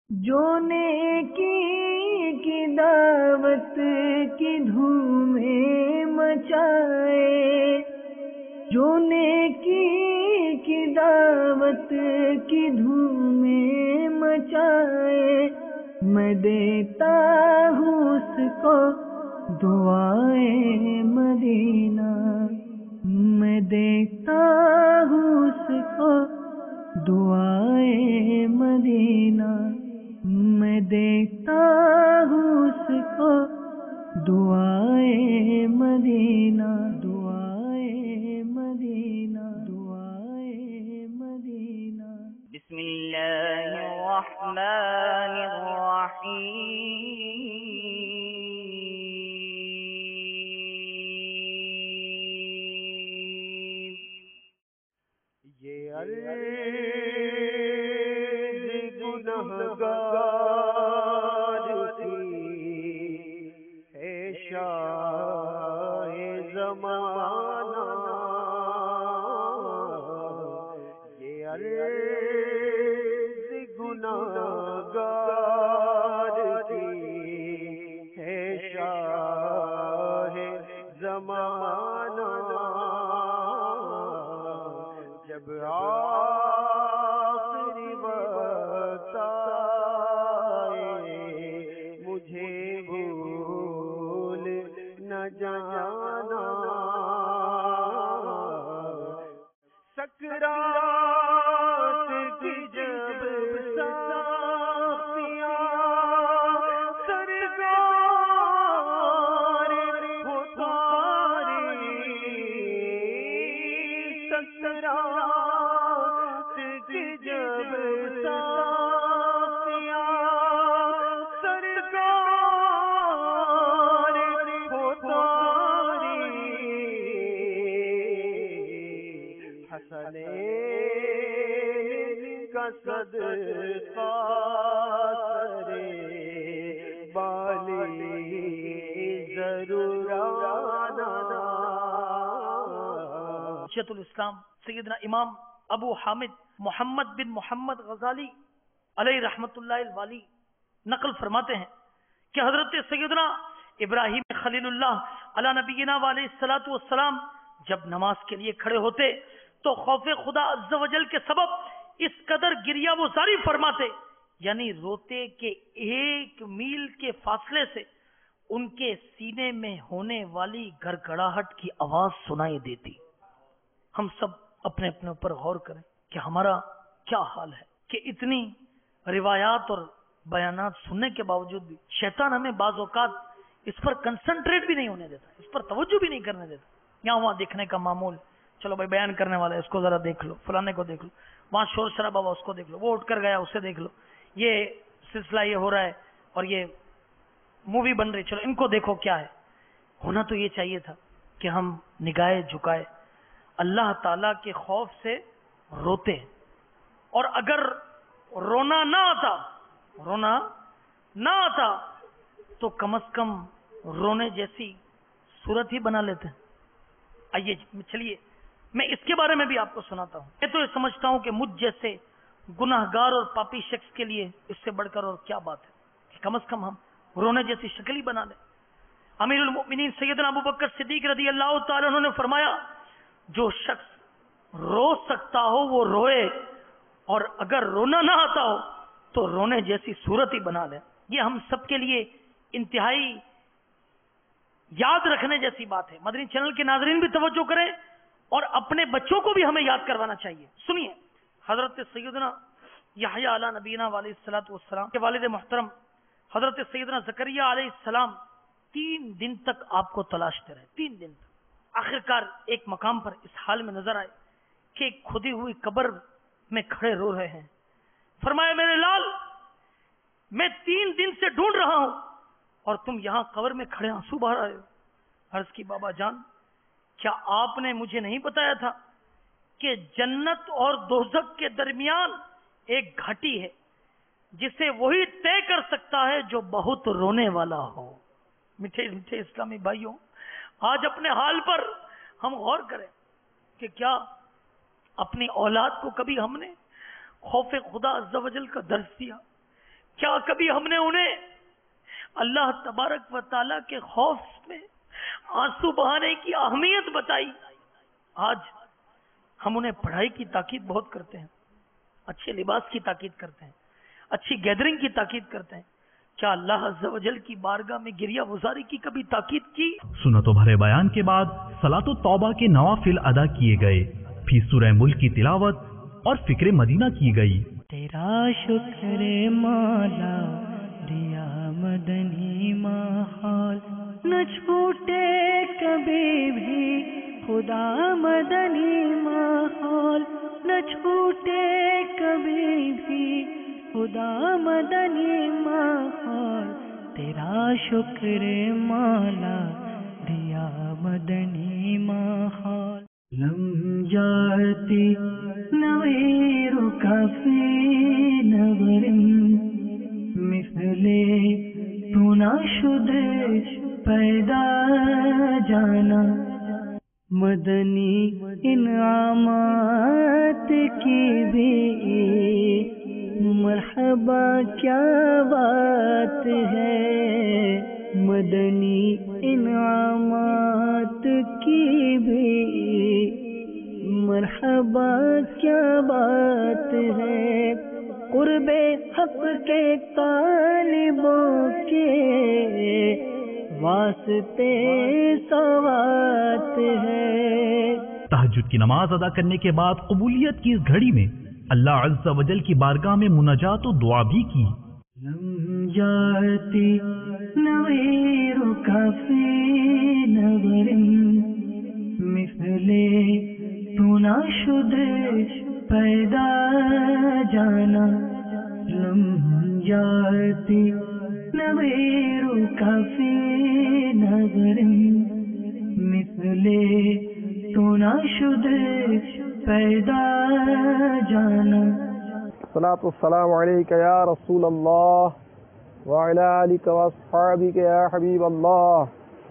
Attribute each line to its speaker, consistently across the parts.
Speaker 1: جو نیکی کی دعوت کی دھومیں مچائے، جو نیکی کی دعوت کی دھومیں مچائے، میں دیتا ہوں اس کو دعائے مدینہ، میں دیتا ہوں اس کو دعائے مدینہ، میں دیتا ہوں اس کو دعائے مدینہ، دعائے مدینہ، دعائے مدینہ۔ بسم اللہ الرحمن الرحیم۔
Speaker 2: یہ عرض گنہگار کی ہے شاہ زمانہ، یہ عرض گنہگار کی ہے شاہ زمانہ، جب آخری وقت آئے مجھے بھول نہ جانا، سکرات کی جب ساختیاں سرکار اتاری، سکرات کی جب ساختیاں سرکار اتاری، حسنین کا صدقہ سرے بالی ضرور آنا۔
Speaker 3: شیخ الاسلام سیدنا امام ابو حامد محمد بن محمد غزالی علیہ رحمت اللہ الوالی نقل فرماتے ہیں کہ حضرت سیدنا ابراہیم خلیل اللہ علی نبینا علیہ الصلوۃ والسلام جب نماز کے لیے کھڑے ہوتے تو خوف خدا عز و جل کے سبب اس قدر گریہ و زاری فرماتے، یعنی روتے کہ 1 میل کے فاصلے سے ان کے سینے میں ہونے والی گڑگڑاہٹ کی آواز سنائی دیتی۔ ہم سب اپنے اپنے اوپر غور کریں کہ ہمارا کیا حال ہے کہ اتنی روایات اور بیانات سننے کے باوجود بھی شیطان ہمیں بعض اوقات اس پر کنسنٹریٹ بھی نہیں ہونے دیتا، اس پر توجہ بھی نہیں کرنے دیتا۔ یہاں وہاں دیکھنے کا معمول، چلو بھائی بیان کرنے والا ہے اس کو ذرا دیکھ لو، فلانے کو دیکھ لو، وہاں شور شرابہ ہوا اس کو دیکھ لو، وہ اٹھ کر گیا اسے دیکھ لو، یہ سلسلہ یہ ہو رہا ہے اور یہ مووی بن رہی، چلو ان کو دیکھو کیا ہے۔ ہونا تو یہ چاہیے تھا کہ ہم نگاہیں جھکائے اللہ تعالی کے خوف سے روتے، اور اگر رونا نہ آتا تو کم از کم رونے جیسی صورت ہی بنا لیتے ہیں۔ آئیے چلیے میں اس کے بارے میں بھی آپ کو سناتا ہوں۔ میں تو یہ سمجھتا ہوں کہ مجھ جیسے گناہگار اور پاپی شخص کے لیے اس سے بڑھ کر اور کیا بات ہے کہ کم از کم ہم رونے جیسی شکل ہی بنا لیں۔ امیر المؤمنین سیدنا ابو بکر صدیق رضی اللہ تعالی عنہ نے فرمایا، جو شخص رو سکتا ہو وہ روئے، اور اگر رونا نہ آتا ہو تو رونے جیسی صورت ہی بنا لے۔ یہ ہم سب کے لیے انتہائی یاد رکھنے جیسی بات ہے۔ مدنی چینل کے ناظرین بھی توجہ کریں اور اپنے بچوں کو بھی ہمیں یاد کروانا چاہیے۔ سنیے، حضرت سیدنا یحییٰ علی نبینا علیہ الصلوۃ والسلام کے والد محترم حضرت سیدنا زکریا علیہ السلام 3 دن تک آپ کو تلاشتے رہے، 3 دن تک۔ آخرکار ایک مقام پر اس حال میں نظر آئے کہ ایک کھدی ہوئی قبر میں کھڑے رو رہے ہیں۔ فرمایا، میرے لال، میں 3 دن سے ڈھونڈ رہا ہوں اور تم یہاں قبر میں کھڑے آنسو بہا رہے ہو۔ عرض کی، بابا جان، کیا آپ نے مجھے نہیں بتایا تھا کہ جنت اور دوزخ کے درمیان ایک گھاٹی ہے جسے وہی طے کر سکتا ہے جو بہت رونے والا ہو؟ میٹھے میٹھے اسلامی بھائیوں، آج اپنے حال پر ہم غور کریں کہ کیا اپنی اولاد کو کبھی ہم نے خوف خدا عز و جل کا درس دیا؟ کیا کبھی ہم نے انہیں اللہ تبارک و تعالیٰ کے خوف میں آنسو بہانے کی اہمیت بتائی؟ آج ہم انہیں پڑھائی کی تاکید بہت کرتے ہیں، اچھے لباس کی تاکید کرتے ہیں، اچھی گیدرنگ کی تاکید کرتے ہیں، کیا اللہ عز و جل کی بارگاہ میں گریہ گزاری کی کبھی تاکید کی؟
Speaker 4: سنت و بھرے بیان کے بعد صلاۃ التوبہ کے نوافل ادا کیے گئے، پھر سورہ ملک کی تلاوت اور فکر مدینہ کی گئی۔
Speaker 1: تیرا شکر مولا دیا مدنی ماحول، نہ چھوٹے کبھی بھی خدا مدنی ماحول، نہ چھوٹے کبھی بھی خدا مدنی ماحول، تیرا شکر مولا دیا مدنی ماحول۔ لم جاتی نویرک فی نور مثل تو نہ شد پیدا جانا، مدنی انعامات کی بھی مرحبا کیا بات ہے، مدنی انعامات کی بھی مرحبا کیا بات ہے، قرب حق کے طالبوں کے واسطے سوات ہے۔
Speaker 4: تہجد کی نماز ادا کرنے کے بعد قبولیت کی اس گھڑی میں اللہ عز و جل کی بارگاہ میں مناجات و دعا بھی کی۔
Speaker 1: لم جاتی نویرک فی نور مثل تو نہ شد پیدا جانا، لم جاتی نویرک فی نور مثل تو نہ شد پیدا جانا۔
Speaker 2: الصلاۃ والسلام علیک یا رسول اللہ وعلی آلک واصحابک یا حبیب اللہ۔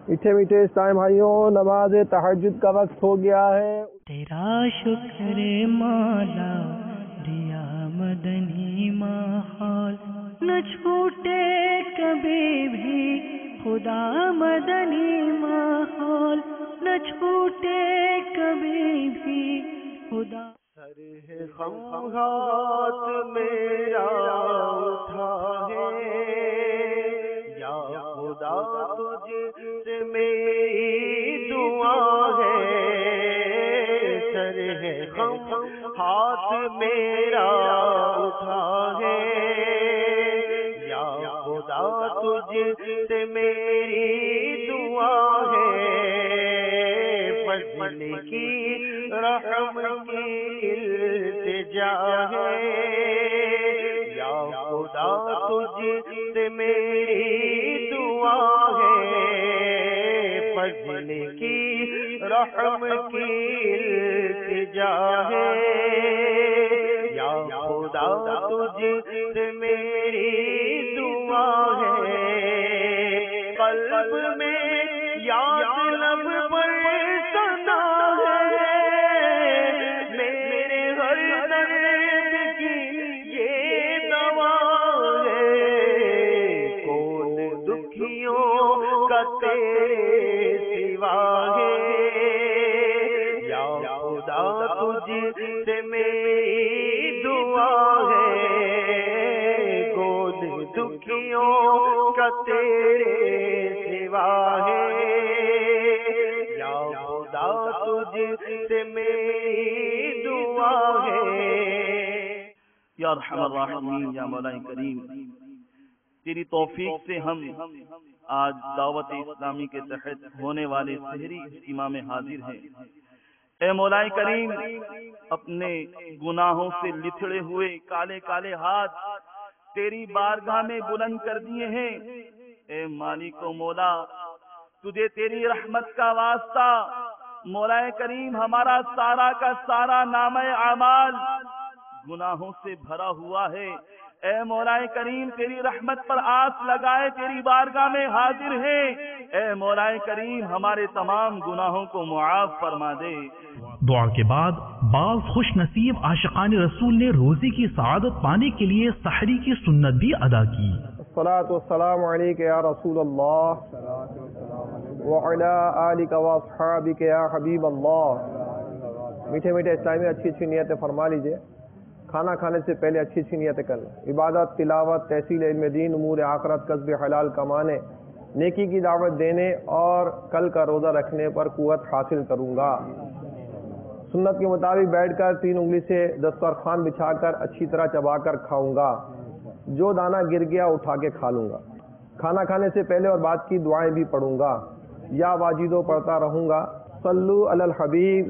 Speaker 2: میٹھے میٹھے اسلام بھائیوں، نماز تہجد کا وقت ہو گیا ہے۔
Speaker 1: تیرا شکر مولا دیا مدنی ماحول، نہ چھوٹے کبھی بھی خدا مدنی ماحول، نہ چھوٹے کبھی بھی خدا۔
Speaker 2: سر ہے غم ہاتھ میرا اٹھا ہے، یا خدا تجھ سے میری دعا ہے، سر ہے غم ہاتھ میرا اٹھا ہے، یا خدا تجھ سے میری دعا ہے، فضل کی رحم کی التجا ہے، یا خدا تجھ سے میری دعا ہے، فضل کی رحم کی التجا ہے، یا خدا تجھ سے میری دعا ہے، قلب میں یاد لب پر سنا ہے، میرے ہر درد کی یہ دوا ہے، کون دکھیوں کا تیرے سوا ہے، یا خدا تجھ سے میری دعا ہے، کون دکھیوں کا تیرے سوا ہے، یا خدا تجھ سے میری دعا ہے۔
Speaker 5: یا ارحم الراحمین، یا مولا کریم، تیری توفیق سے ہم آج دعوت اسلامی کے تحت ہونے والے سحری اجتماع میں حاضر ہیں۔ اے مولا کریم، اپنے گناہوں سے لتھڑے ہوئے کالے کالے ہاتھ تیری بارگاہ میں بلند کر دیے ہیں۔ اے مالک و مولا، تجھے تیری رحمت کا واسطہ مولا کریم، ہمارا سارا کا سارا نامہ اعمال گناہوں سے بھرا ہوا ہے۔ اے مولا کریم، تیری رحمت پر آس لگائے تیری بارگاہ میں حاضر ہیں۔ اے مولا کریم، ہمارے تمام گناہوں کو معاف فرما دے۔
Speaker 4: دعا کے بعد بعض خوش نصیب عاشقان رسول نے روزے کی سعادت پانے کے لیے سحری کی سنت بھی ادا کی۔
Speaker 2: الصلاۃ والسلام علیک یا رسول اللہ وعلی آلک واصحابک یا حبیب اللہ۔ میٹھے میٹھے اسلامی اچھی اچھی نیتیں فرما لیجئے۔ کھانا کھانے سے پہلے اچھی اچھی نیتیں کر لیں۔ عبادت، تلاوت، تحصیل علم دین، امور آخرت، کسب حلال کمانے، نیکی کی دعوت دینے اور کل کا روزہ رکھنے پر قوت حاصل کروں گا۔ سنت کے مطابق بیٹھ کر 3 انگلی سے دسترخوان بچھا کر اچھی طرح چبا کر کھاؤں گا۔ جو دانہ گر گیا اٹھا کے کھا لوں گا۔ کھانا کھانے سے پہلے اور بعد کی دعائیں بھی پڑھوں گا۔ یا واجدو پڑھتا رہوں گا۔ صلو علی الحبیب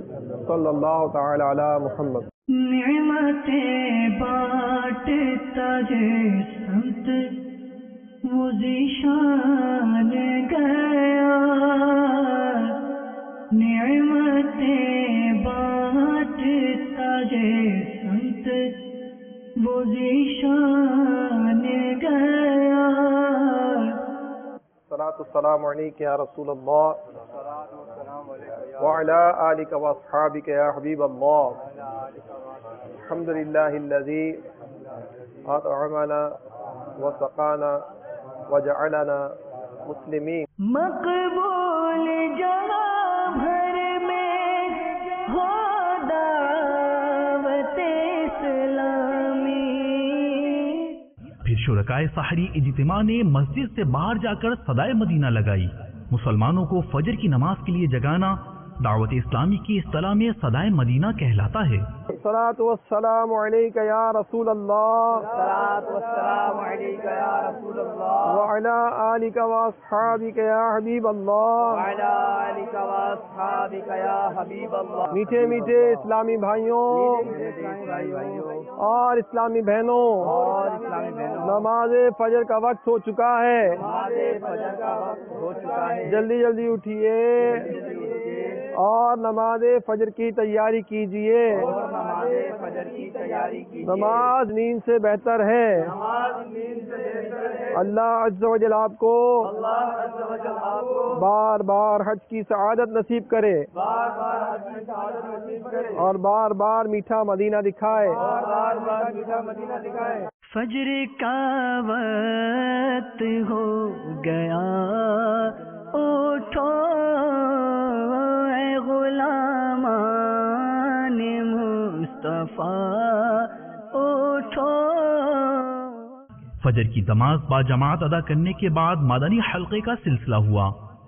Speaker 2: صلی اللہ تعالی علی محمد۔
Speaker 1: نعمتیں بانٹتا ہے سمت وہ ذیشان گیا، نعمتیں بانٹتا ہے سمت وہ ذیشان گیا۔
Speaker 2: صلاۃ السلام علیک یا رسول اللہ وعلی آلک واصحابک یا حبیب اللہ۔ الحمدللہ الذی اطعمنا وسقانا وجعلنا مسلمین۔
Speaker 1: مقبول جہاں بھر میں ہو دعوت اسلامی۔
Speaker 4: پھر شرکائے سحری اجتماع نے مسجد سے باہر جا کر صدائے مدینہ لگائی۔ مسلمانوں کو فجر کی نماز کے لیے جگانا دعوت اسلامی کی اصطلاح میں صدائے مدینہ کہلاتا ہے۔
Speaker 2: الصلاۃ والسلام علیک یا رسول اللہ، الصلاۃ والسلام علیک یا رسول اللہ، وعلی آلک واصحابک یا حبیب اللہ، وعلی آلک واصحابک یا حبیب اللہ۔ میٹھے میٹھے اسلامی بھائیوں اور اسلامی بہنوں، نماز فجر کا وقت ہو چکا ہے، جلدی جلدی اٹھیے اور نماز فجر کی تیاری کیجئے۔ نماز نیند سے بہتر ہے۔ اللہ عز و جل آپ کو بار بار حج کی سعادت نصیب کرے اور بار بار میٹھا مدینہ دکھائے۔
Speaker 1: فجر کا وقت ہو گیا، اٹھو اے غلامان مصطفیٰ، اٹھو۔
Speaker 4: فجر کی نماز با جماعت ادا کرنے کے بعد مدنی حلقے کا سلسلہ ہوا،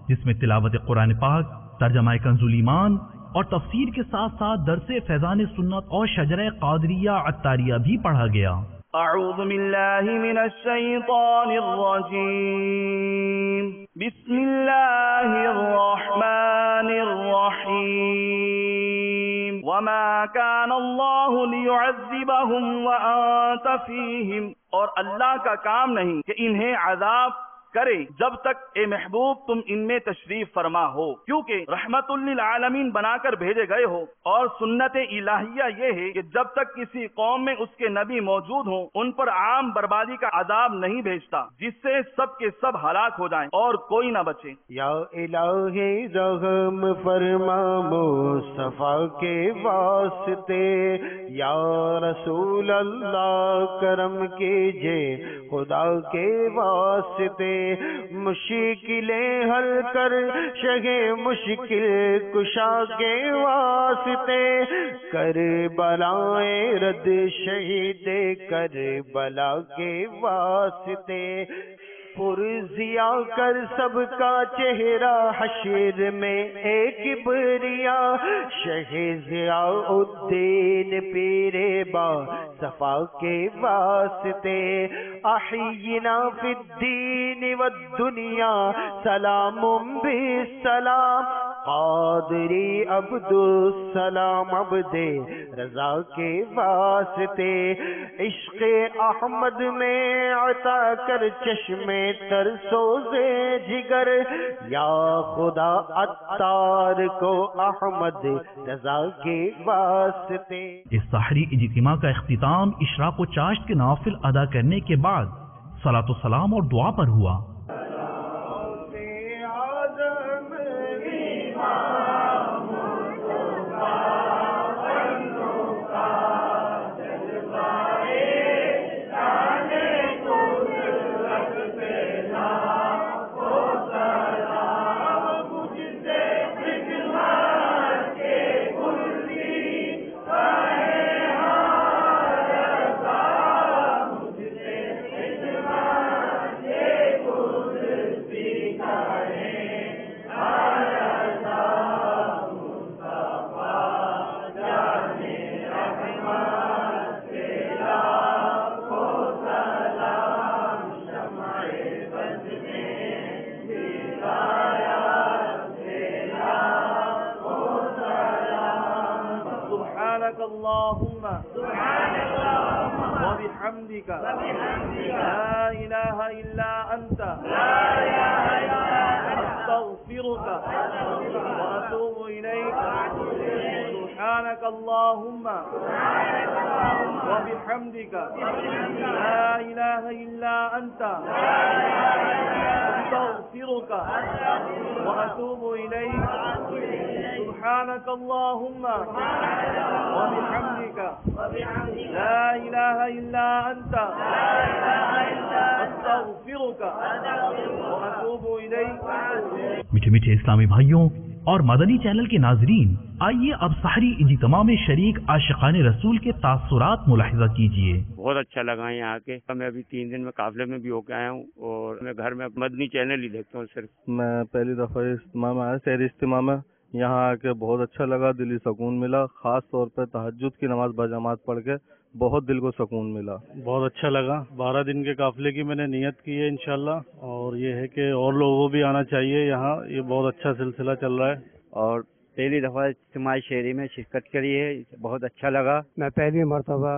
Speaker 4: جس میں تلاوت قرآن پاک، ترجمہ کنز الایمان اور تفسیر کے ساتھ ساتھ درس فیضان سنت اور شجرہ قادریہ عطاریہ بھی پڑھا گیا۔
Speaker 5: اعوذ باللہ من الشیطان الرجیم، بسم اللہ الرحمن الرحیم، وما كان اللہ لیعذبہم وانت فیہم، اور اللہ کا کام نہیں کہ انہیں عذاب کرے جب تک اے محبوب تم ان میں تشریف فرما ہو، کیونکہ رحمت للعالمین بنا کر بھیجے گئے ہو، اور سنت الہیہ یہ ہے کہ جب تک کسی قوم میں اس کے نبی موجود ہوں ان پر عام بربادی کا عذاب نہیں بھیجتا، جس سے سب کے سب ہلاک ہو جائیں اور کوئی نہ بچے۔
Speaker 6: یا الہی رحم فرما مصطفیٰ کے واسطے، یا رسول اللہ کرم کیجے خدا کے واسطے، مشکلیں حل کر شہ مشکل کشا کے واسطے، کربلائیں رد شہید کربلا کے واسطے، پرزیا کر سب کا چہرہ حشر میں ایک بریا، شہ ضیاء الدین پیر با صفا کے واسطے، احینا فی الدین والدنیا سلام بالسلام، قادری عبد السلام عبد رضا کے واسطے، عشق احمد میں عطا کر چشمے تر سوزے جگر، یا خدا عطار کو احمد رضا کے واسطے۔
Speaker 4: اس سحری اجتماع کا اختتام اشراق و چاشت کے نوافل ادا کرنے کے بعد صلاۃ و سلام اور دعا پر ہوا۔
Speaker 5: سبحانك اللهم وبحمدك لا إله إلا أنت أستغفرك وأتوب إليك سبحانك اللهم وبحمدك لا إله إلا أنت أستغفرك وأتوب إليك سبحانك اللهم وبحمدك لا إله إلا أنت أستغفرك وأتوب إليك.
Speaker 4: میٹھے میٹھے اسلامی بھائیوں اور مدنی چینل کے ناظرین، آئیے اب سحری اجتماع میں شریک عاشقان رسول کے تاثرات ملاحظہ کیجیے.
Speaker 7: بہت اچھا لگا یہاں آ کے. میں ابھی 3 دن میں قافلے میں بھی ہو کے آیا ہوں اور میں گھر میں مدنی چینل ہی دیکھتا ہوں صرف.
Speaker 2: میں پہلی دفعہ اجتماع میں آیا، سحری اجتماع میں. یہاں آ کے بہت اچھا لگا، دلی سکون ملا. خاص طور پہ تہجد کی نماز بجماعت پڑھ کے بہت دل کو سکون ملا.
Speaker 8: بہت اچھا لگا. 12 دن کے قافلے کی میں نے نیت کی ہے انشاءاللہ، اور یہ ہے کہ اور لوگوں کو بھی آنا چاہیے یہاں. یہ بہت اچھا سلسلہ چل رہا ہے.
Speaker 7: اور پہلی دفعہ اجتماع شہری میں شرکت کری ہے، بہت اچھا لگا.
Speaker 9: میں پہلی مرتبہ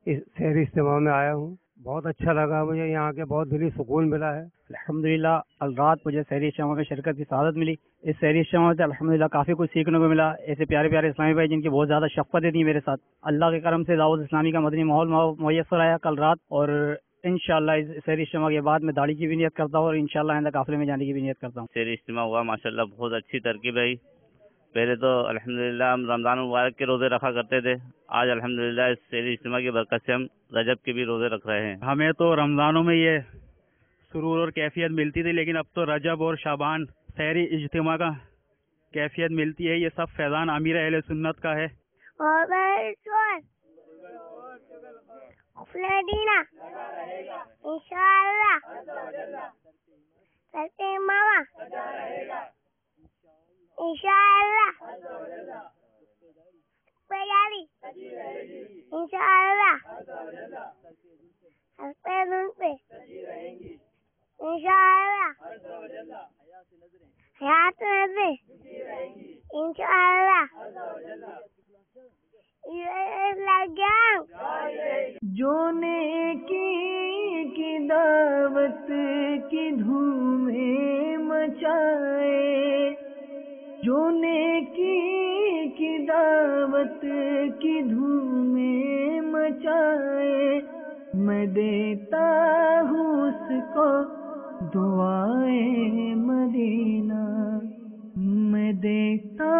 Speaker 9: اس شہری اجتماع میں آیا ہوں. بہت اچھا لگا مجھے، یہاں کے بہت دلی سکون ملا ہے.
Speaker 10: الحمدللہ رات مجھے شہری اجتماع میں شرکت کی سعادت ملی. اس شہری اجتماع سے الحمدللہ کافی کچھ سیکھنے کو ملا. ایسے پیارے پیارے اسلامی بھائی جن کی بہت زیادہ شفقتیں تھیں میرے ساتھ. اللہ کے کرم سے دعوت اسلامی کا مدنی ماحول میسر آیا کل رات، اور انشاءاللہ اس شہری اجتماع کے بعد میں داڑھی کی بھی نیت کرتا ہوں اور انشاءاللہ آئندہ قافلے میں جانے کی بھی نیت کرتا ہوں.
Speaker 5: شہری اجتماع ہوا ماشاءاللہ، بہت اچھی ترکیب ہے. پہلے تو الحمدللہ ہم رمضان مبارک کے روزے رکھا کرتے تھے. آج الحمدللہ اس شہری اجتماع کی برکت سے ہم رجب کے بھی روزے رکھ رہے ہیں.
Speaker 10: ہمیں تو رمضانوں میں یہ سرور اور کیفیت ملتی تھی، لیکن اب تو رجب اور شعبان شہری اجتماع کا کیفیت ملتی ہے. یہ سب فیضان امیر اہل سنت کا ہے.
Speaker 11: انشاءاللہ انشاءاللہ انشاءاللہ حیات نظر انشاءاللہ
Speaker 1: جو نیکی کی دعوت کی دھومیں مچائے، جو نیکی کی دعوت کی دھومیں مچائے، میں دیتا ہوں اس کو دعائے مدینہ، میں دیتا